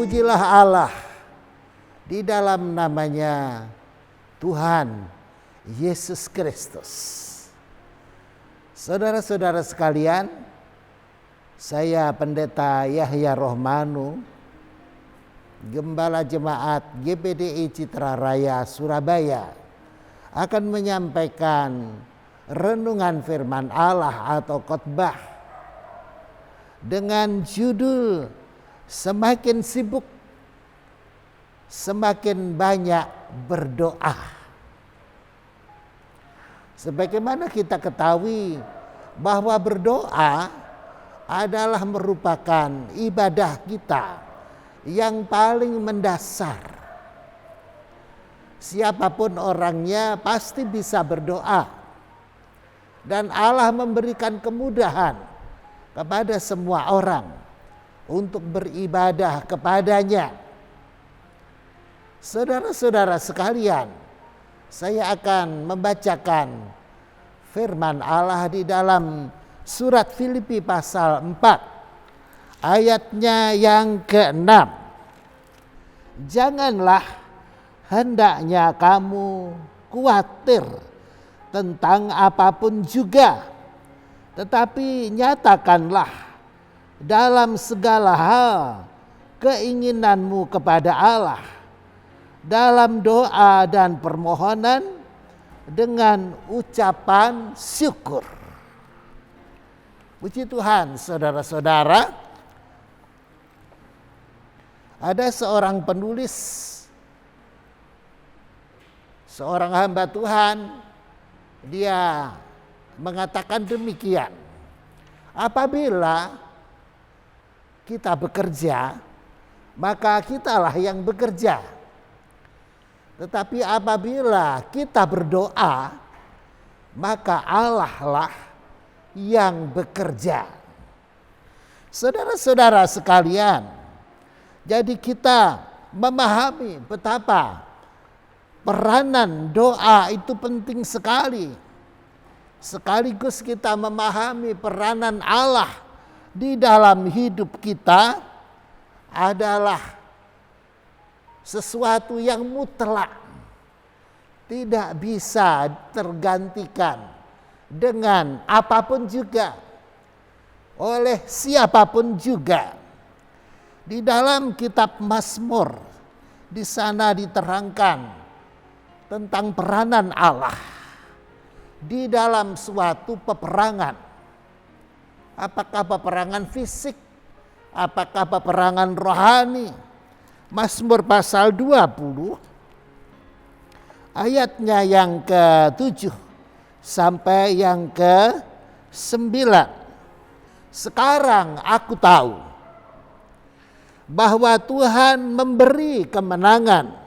Terpujilah Allah di dalam namanya Tuhan Yesus Kristus. Saudara-saudara sekalian, saya Pendeta Yahya Rohmanu, Gembala Jemaat GPDI Citra Raya Surabaya, akan menyampaikan renungan firman Allah atau khotbah dengan judul Semakin Sibuk, Semakin Banyak Berdoa. Sebagaimana kita ketahui bahwa berdoa adalah merupakan ibadah kita yang paling mendasar. Siapapun orangnya pasti bisa berdoa, dan Allah memberikan kemudahan kepada semua orang untuk beribadah kepadanya. Saudara-saudara sekalian, saya akan membacakan firman Allah di dalam surat Filipi pasal 4 ayatnya yang ke-6. Janganlah hendaknya kamu khawatir tentang apapun juga, tetapi nyatakanlah dalam segala hal keinginanmu kepada Allah dalam doa dan permohonan dengan ucapan syukur. Puji Tuhan, saudara-saudara. Ada seorang penulis, seorang hamba Tuhan, dia mengatakan demikian: apabila kita bekerja, maka kitalah yang bekerja. Tetapi apabila kita berdoa, maka Allah lah yang bekerja. Saudara-saudara sekalian, jadi kita memahami betapa peranan doa itu penting sekali. Sekaligus kita memahami peranan Allah di dalam hidup kita adalah sesuatu yang mutlak, tidak bisa tergantikan dengan apapun juga, oleh siapapun juga. Di dalam kitab Mazmur, di sana diterangkan tentang peranan Allah di dalam suatu peperangan. Apakah peperangan fisik, apakah peperangan rohani. Mazmur pasal 20 ayatnya yang ke-7 sampai yang ke-9. Sekarang aku tahu bahwa Tuhan memberi kemenangan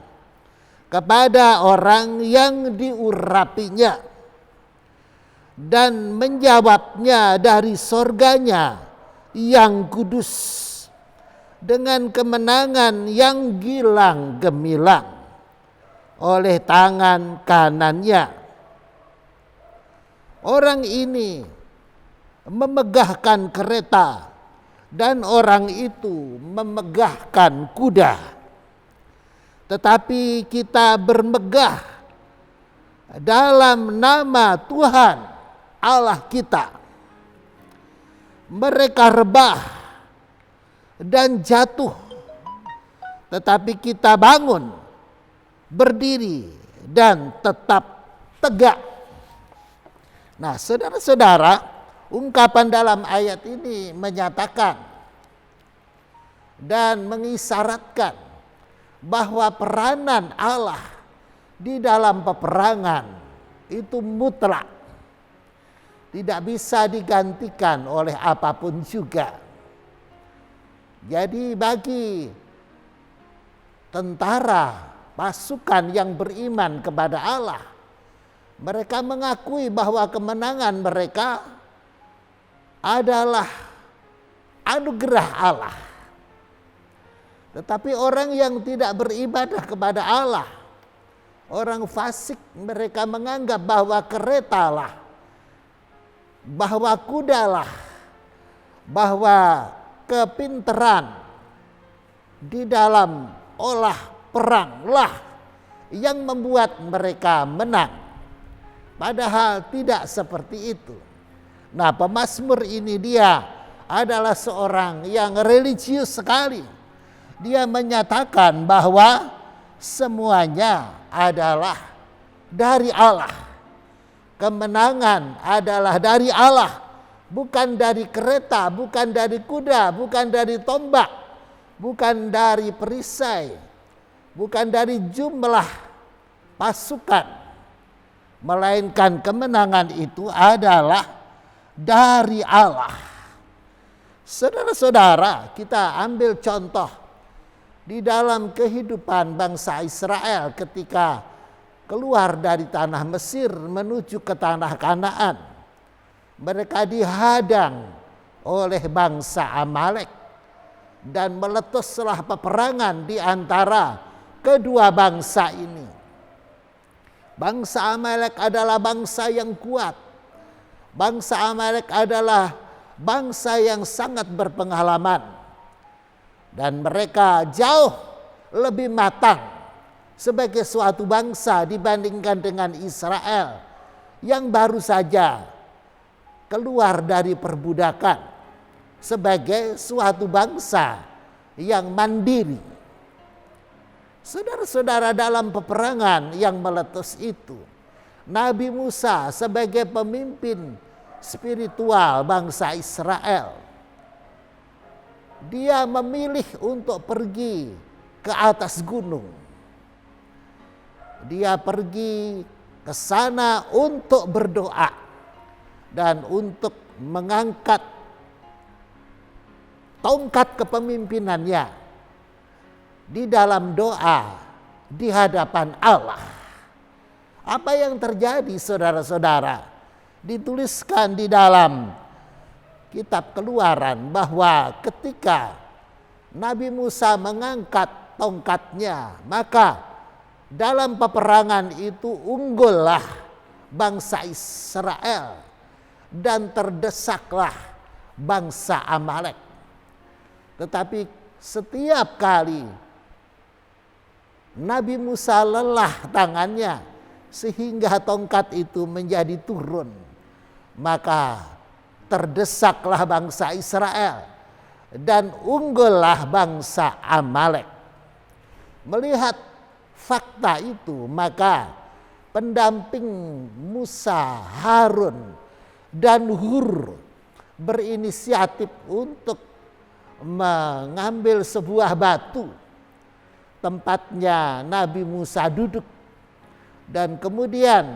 kepada orang yang diurapinya dan menjawabnya dari sorganya yang kudus dengan kemenangan yang gilang gemilang oleh tangan kanannya. Orang ini memegahkan kereta dan orang itu memegahkan kuda. Tetapi kita bermegah dalam nama Tuhan Allah kita. Mereka rebah dan jatuh, tetapi kita bangun, berdiri dan tetap tegak. Nah, saudara-saudara, ungkapan dalam ayat ini menyatakan dan mengisyaratkan bahwa peranan Allah di dalam peperangan itu mutlak, tidak bisa digantikan oleh apapun juga. Jadi bagi tentara, pasukan yang beriman kepada Allah, mereka mengakui bahwa kemenangan mereka adalah anugerah Allah. Tetapi orang yang tidak beribadah kepada Allah, orang fasik, mereka menganggap bahwa keretalah, bahwa kudalah, bahwa kepinteran di dalam olah peranglah yang membuat mereka menang. Padahal tidak seperti itu. Nah, pemazmur ini dia adalah seorang yang religius sekali. Dia menyatakan bahwa semuanya adalah dari Allah. Kemenangan adalah dari Allah. Bukan dari kereta, bukan dari kuda, bukan dari tombak, bukan dari perisai, bukan dari jumlah pasukan. Melainkan kemenangan itu adalah dari Allah. Saudara-saudara, kita ambil contoh di dalam kehidupan bangsa Israel ketika keluar dari tanah Mesir menuju ke tanah Kanaan. Mereka dihadang oleh bangsa Amalek dan meletuslah peperangan di antara kedua bangsa ini. Bangsa Amalek adalah bangsa yang kuat. Bangsa Amalek adalah bangsa yang sangat berpengalaman. Dan mereka jauh lebih matang sebagai suatu bangsa dibandingkan dengan Israel yang baru saja keluar dari perbudakan sebagai suatu bangsa yang mandiri. Saudara-saudara, dalam peperangan yang meletus itu, Nabi Musa sebagai pemimpin spiritual bangsa Israel, dia memilih untuk pergi ke atas gunung. Dia pergi ke sana untuk berdoa dan untuk mengangkat tongkat kepemimpinannya di dalam doa di hadapan Allah. Apa yang terjadi, saudara-saudara? Dituliskan di dalam kitab Keluaran bahwa ketika Nabi Musa mengangkat tongkatnya, maka dalam peperangan itu unggullah bangsa Israel dan terdesaklah bangsa Amalek. Tetapi setiap kali Nabi Musa lelah tangannya sehingga tongkat itu menjadi turun, maka terdesaklah bangsa Israel dan unggullah bangsa Amalek. Melihat fakta itu, maka pendamping Musa, Harun dan Hur berinisiatif untuk mengambil sebuah batu tempatnya Nabi Musa duduk, dan kemudian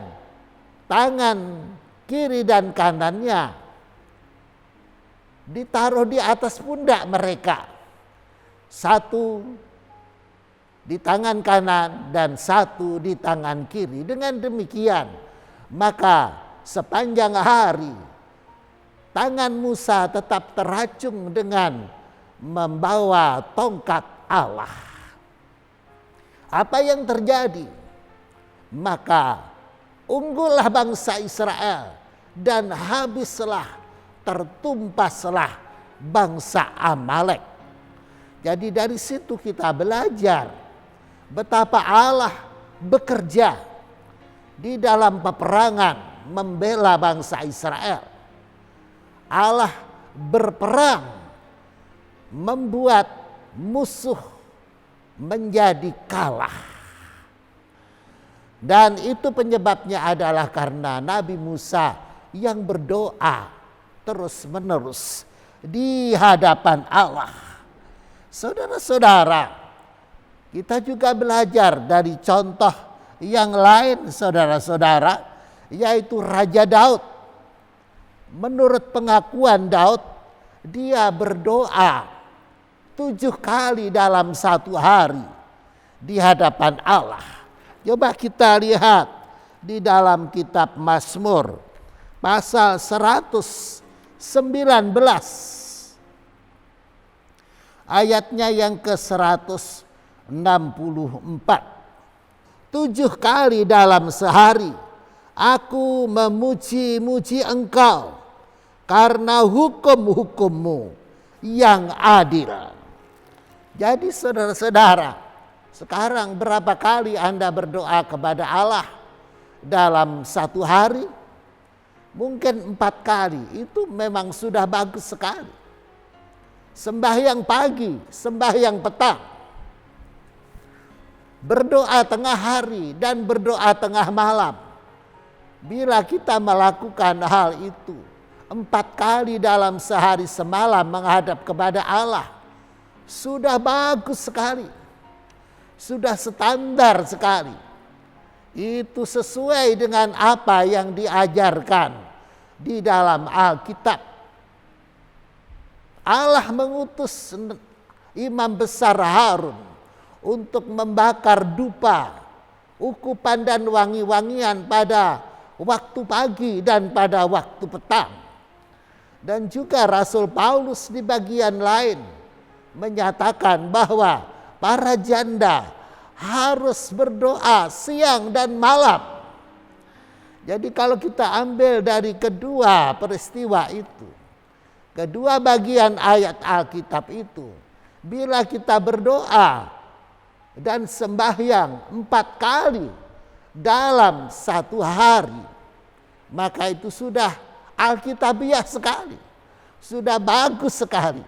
tangan kiri dan kanannya ditaruh di atas pundak mereka, satu di tangan kanan dan satu di tangan kiri. Dengan demikian maka sepanjang hari tangan Musa tetap teracung dengan membawa tongkat Allah. Apa yang terjadi? Maka unggullah bangsa Israel dan habislah, tertumpaslah bangsa Amalek. Jadi dari situ kita belajar betapa Allah bekerja di dalam peperangan membela bangsa Israel. Allah berperang membuat musuh menjadi kalah. Dan itu penyebabnya adalah karena Nabi Musa yang berdoa terus-menerus di hadapan Allah. Saudara-saudara, kita juga belajar dari contoh yang lain, saudara-saudara, yaitu Raja Daud. Menurut pengakuan Daud, dia berdoa 7 kali dalam satu hari di hadapan Allah. Coba kita lihat di dalam kitab Mazmur pasal 119 ayatnya yang ke-164. 7 kali dalam sehari aku memuji-muji Engkau karena hukum-hukum-Mu yang adil. Jadi saudara-saudara, sekarang berapa kali Anda berdoa kepada Allah dalam satu hari? Mungkin 4 kali, itu memang sudah bagus sekali. Sembahyang pagi, sembahyang petang, berdoa tengah hari dan berdoa tengah malam. Bila kita melakukan hal itu 4 kali dalam sehari semalam menghadap kepada Allah, sudah bagus sekali, sudah standar sekali. Itu sesuai dengan apa yang diajarkan di dalam Alkitab. Allah mengutus imam besar Harun untuk membakar dupa, ukupan dan wangi-wangian pada waktu pagi dan pada waktu petang. Dan juga Rasul Paulus di bagian lain menyatakan bahwa para janda harus berdoa siang dan malam. Jadi kalau kita ambil dari kedua peristiwa itu, kedua bagian ayat Alkitab itu, bila kita berdoa dan sembahyang 4 kali dalam satu hari, maka itu sudah alkitabiah sekali, sudah bagus sekali.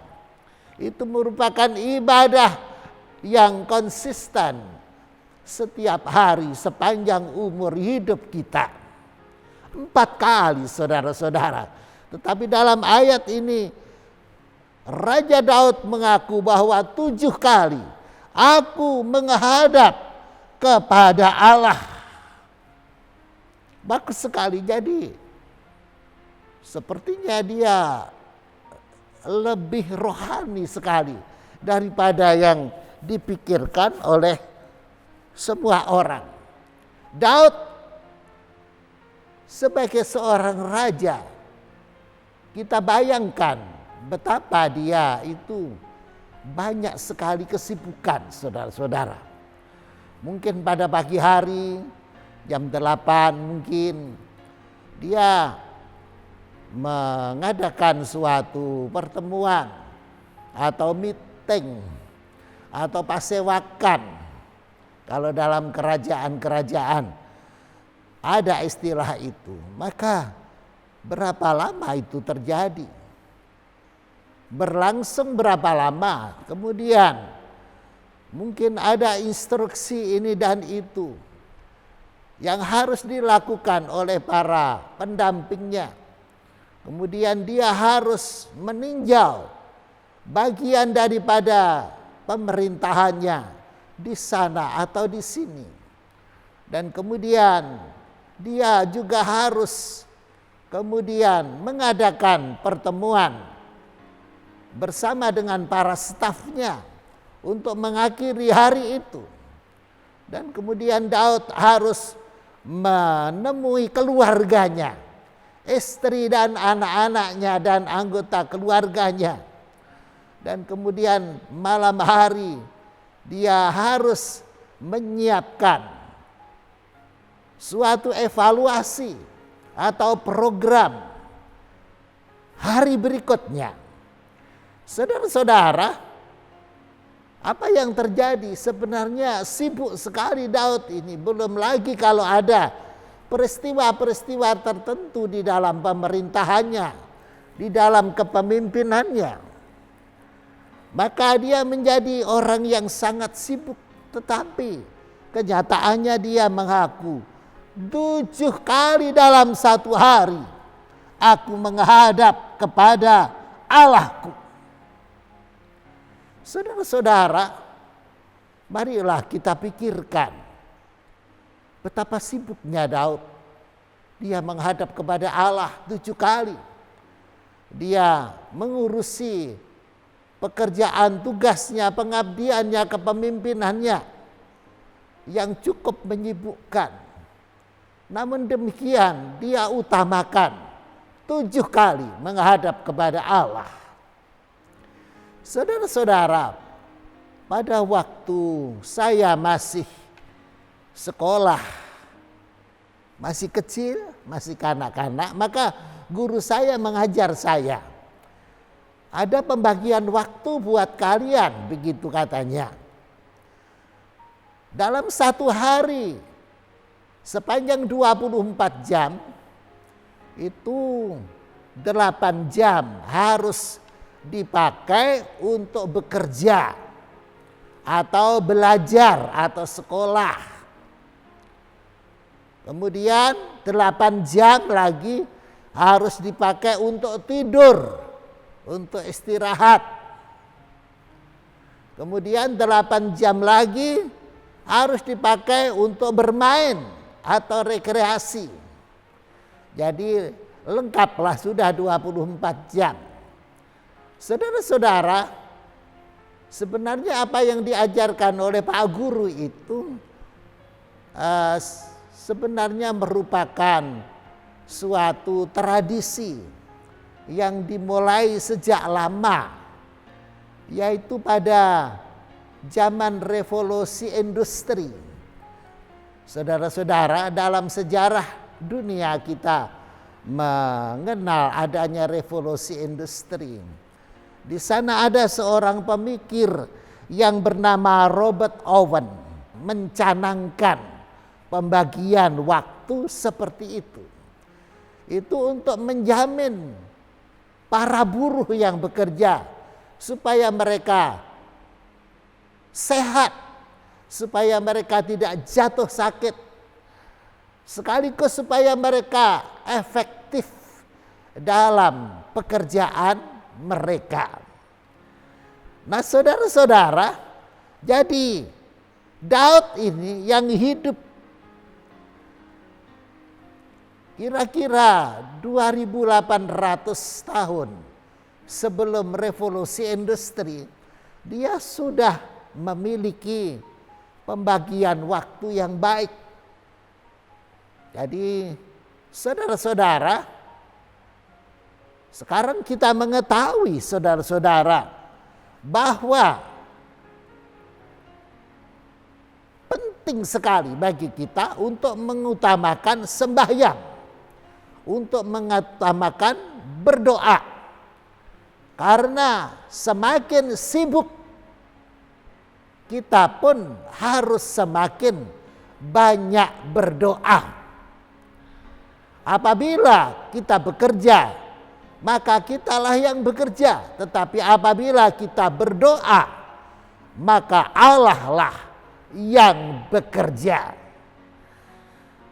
Itu merupakan ibadah yang konsisten setiap hari sepanjang umur hidup kita. 4 kali saudara-saudara. Tetapi dalam ayat ini Raja Daud mengaku bahwa 7 kali aku menghadap kepada Allah. Bagus sekali. Jadi sepertinya dia lebih rohani sekali daripada yang dipikirkan oleh semua orang. Daud sebagai seorang raja, kita bayangkan betapa dia itu banyak sekali kesibukan, saudara-saudara. Mungkin pada pagi hari jam 8 mungkin dia mengadakan suatu pertemuan atau meeting atau pasewakan. Kalau dalam kerajaan-kerajaan ada istilah itu. Maka berapa lama itu terjadi? Berlangsung berapa lama? Kemudian mungkin ada instruksi ini dan itu yang harus dilakukan oleh para pendampingnya. Kemudian dia harus meninjau bagian daripada pemerintahannya di sana atau di sini. Dan kemudian dia juga harus kemudian mengadakan pertemuan bersama dengan para stafnya untuk mengakhiri hari itu. Dan kemudian Daud harus menemui keluarganya, istri dan anak-anaknya dan anggota keluarganya. Dan kemudian malam hari dia harus menyiapkan suatu evaluasi atau program hari berikutnya. Saudara-saudara, apa yang terjadi? Sebenarnya sibuk sekali Daud ini. Belum lagi kalau ada peristiwa-peristiwa tertentu di dalam pemerintahannya, di dalam kepemimpinannya. Maka dia menjadi orang yang sangat sibuk. Tetapi kenyataannya dia mengaku 7 kali dalam satu hari aku menghadap kepada Allahku. Saudara-saudara, marilah kita pikirkan betapa sibuknya Daud. Dia menghadap kepada Allah 7 kali. Dia mengurusi pekerjaan, tugasnya, pengabdiannya, kepemimpinannya yang cukup menyibukkan. Namun demikian dia utamakan 7 kali menghadap kepada Allah. Saudara-saudara, pada waktu saya masih sekolah, masih kecil, masih kanak-kanak, maka guru saya mengajar saya Ada pembagian waktu buat kalian, begitu katanya. Dalam satu hari sepanjang 24 jam itu 8 jam harus dipakai untuk bekerja atau belajar atau sekolah. Kemudian 8 jam lagi harus dipakai untuk tidur, untuk istirahat. Kemudian 8 jam lagi harus dipakai untuk bermain atau rekreasi. Jadi lengkaplah sudah 24 jam. Saudara-saudara, sebenarnya apa yang diajarkan oleh Pak Guru itu sebenarnya merupakan suatu tradisi yang dimulai sejak lama, yaitu pada zaman revolusi industri. Saudara-saudara, dalam sejarah dunia kita mengenal adanya revolusi industri. Di sana ada seorang pemikir yang bernama Robert Owen mencanangkan pembagian waktu seperti itu. Itu untuk menjamin para buruh yang bekerja supaya mereka sehat, supaya mereka tidak jatuh sakit, sekaligus supaya mereka efektif dalam pekerjaan mereka. Nah, saudara-saudara, jadi Daud ini yang hidup kira-kira 2800 tahun sebelum revolusi industri, dia sudah memiliki pembagian waktu yang baik. Jadi saudara-saudara, sekarang kita mengetahui saudara-saudara bahwa penting sekali bagi kita untuk mengutamakan sembahyang, untuk mengutamakan berdoa. Karena semakin sibuk kita pun harus semakin banyak berdoa. Apabila kita bekerja, maka kitalah yang bekerja. Tetapi apabila kita berdoa, maka Allah lah yang bekerja.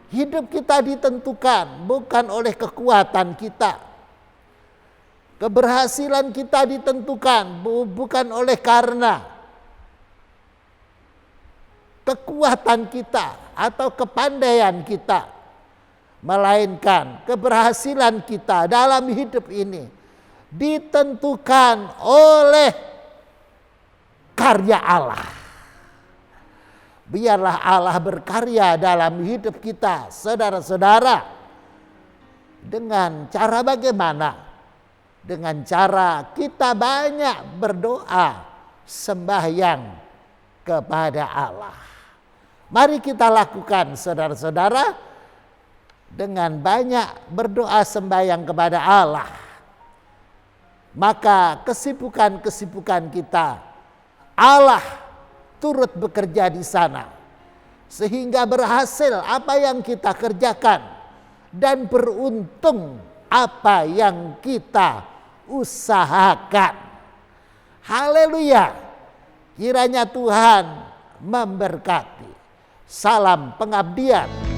Hidup kita ditentukan bukan oleh kekuatan kita. Keberhasilan kita ditentukan bukan oleh karena kekuatan kita atau kepandaian kita, melainkan keberhasilan kita dalam hidup ini ditentukan oleh karya Allah. Biarlah Allah berkarya dalam hidup kita, saudara-saudara. Dengan cara bagaimana? Dengan cara kita banyak berdoa, sembahyang kepada Allah. Mari kita lakukan, saudara-saudara, dengan banyak berdoa sembahyang kepada Allah. Maka kesibukan-kesibukan kita, Allah turut bekerja di sana. Sehingga berhasil apa yang kita kerjakan. Dan beruntung apa yang kita usahakan. Haleluya. Kiranya Tuhan memberkati. Salam pengabdian.